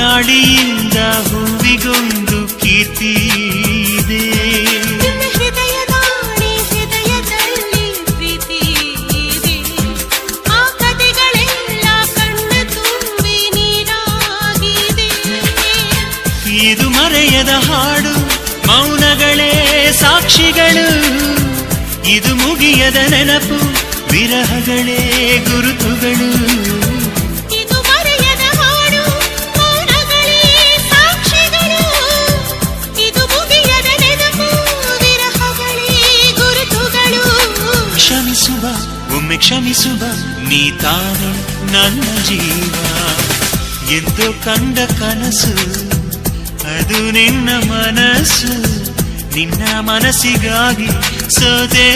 ಗಾಳಿಯಿಂದ ಹೂವಿಗೊಂದು ಕೀರ್ತಿ ಇದೆ. ಹೃದಯದಲ್ಲಿ ಪ್ರೀತಿ ಇದೆ. ಆ ಕಥೆಗಳೆಲ್ಲ ಕಣ್ಣ ತುಂಬಿ ನೀರಾಗಿದೆ. ಇದು ಮರೆಯದ ಹಾಡು, ಮೌನಗಳೇ ಸಾಕ್ಷಿಗಳು. ಇದು ಮುಗಿಯದ ನೆನಪು, ವಿರಹಗಳೇ ಗುರುತುಗಳು. ಇದು ಮರೆಯದ ಹಾಡು, ಮೌನಗಳೇ ಸಾಕ್ಷಿಗಳು. ಇದು ಮುಗಿಯದ ನೆನಪು, ವಿರಹಗಳೇ ಗುರುತುಗಳು. ಕ್ಷಮಿಸುವ, ಒಮ್ಮೆ ಕ್ಷಮಿಸುವ, ನೀ ತಾನೆ ನನ್ನ ಜೀವ. ಎಂದು ಕಂಡ ಕನಸು ಅದು ನಿನ್ನ ಮನಸ್ಸು. ನಿನ್ನ ಮನಸ್ಸಿಗಾಗಿ ಸೋದೆ.